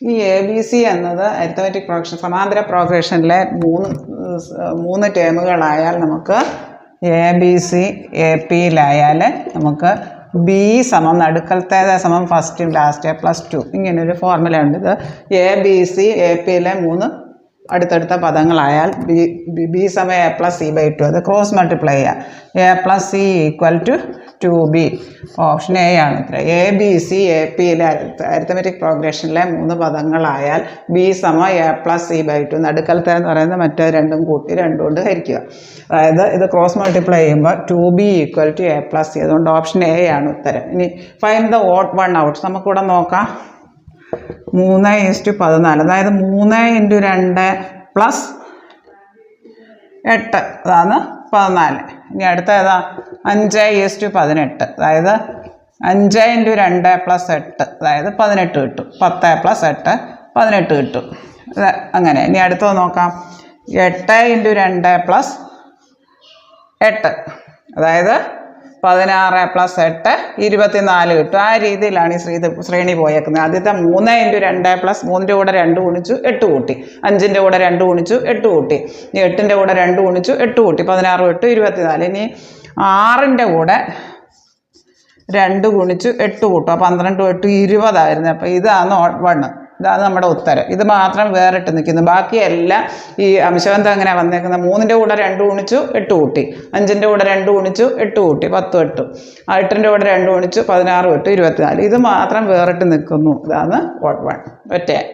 ഈ A B C എന്നത് arithmetic progression സമാന്തര പ്രോഗ്രഷനിലെ മൂന്ന് ടേമുകളായാൽ നമുക്ക് എ ബി സി എ പിയിലായാൽ നമുക്ക് ബി സമം നടുക്കലത്തേത് സമം ഫസ്റ്റും ലാസ്റ്റ് +2 ഇങ്ങനൊരു ഫോർമുല ഉണ്ട്. ഇത് എ ബി സി എ പിയിലെ മൂന്ന് അടുത്തടുത്ത പദങ്ങളായാൽ ബി സമം a+c/2 അത് ക്രോസ് മൾട്ടിപ്ലൈ ചെയ്യുക. a+c = 2b. ഓപ്ഷൻ എ ആണ് ഉത്തരം. എ ബി സി എ പിയിലെ അരിത്തമെറ്റിക് പ്രോഗ്രഷനിലെ മൂന്ന് പദങ്ങളായാൽ ബി സമം a+c/2 നടുക്കലത്തേന്ന് പറയുന്നത് മറ്റേ രണ്ടും കൂട്ടി 2 കൊണ്ട് ഹരിക്കുക. അതായത് ഇത് ക്രോസ് മൾട്ടിപ്ലൈ ചെയ്യുമ്പോൾ 2b = a+c. അതുകൊണ്ട് ഓപ്ഷൻ എ ആണ് ഉത്തരം. ഇനി find the odd one out. നമുക്കിവിടെ നോക്കാം. 3:14 അതായത് 3 × 2 + 8 അതാണ് 14. ഇനി അടുത്ത ഏതാ 5:18 അതായത് 5 × 2 + 8 അതായത് 18 കിട്ടും. 10 + 8 18 കിട്ടും. അങ്ങനെ. ഇനി അടുത്തത് നോക്കാം. 8 × 2 + 8 അതായത് 16 + 8 24 കിട്ടും. ആ രീതിയിലാണ് ഈ ശ്രേണി പോയേക്കുന്നത്. ആദ്യത്തെ 3 × 2 + 3ൻ്റെ കൂടെ 2 ഗുണിച്ചു 8 കൂട്ടി, 5ൻ്റെ കൂടെ 2 ഗുണിച്ചു 8 കൂട്ടി, ഇനി 8ൻ്റെ കൂടെ 2 ഗുണിച്ചു 8 കൂട്ടി, 16 8 24. ഇനി 6ൻ്റെ കൂടെ 2 ഗുണിച്ചു 8 കൂട്ടും, 12 8 20 ആയിരുന്നു. അപ്പോൾ ഇതാണ് ഓഡ് വൺ. ഇതാണ് നമ്മുടെ ഉത്തരം. ഇത് മാത്രം വേറിട്ട് നിൽക്കുന്നു. ബാക്കിയെല്ലാം ഈ അംശബന്ധം എങ്ങനെ വന്നേക്കുന്നത്? 3ൻ്റെ കൂടെ 2 ഗുണിച്ചു 8 കൂട്ടി, 5ൻ്റെ കൂടെ 2 ഗുണിച്ചു 8 കൂട്ടി, 10 8, 8ൻ്റെ കൂടെ 2 ഗുണിച്ചു 16 8 24. ഇത് മാത്രം വേറിട്ട് നിൽക്കുന്നു. ഇതാണ് ഓഡ് വൺ. ഒറ്റ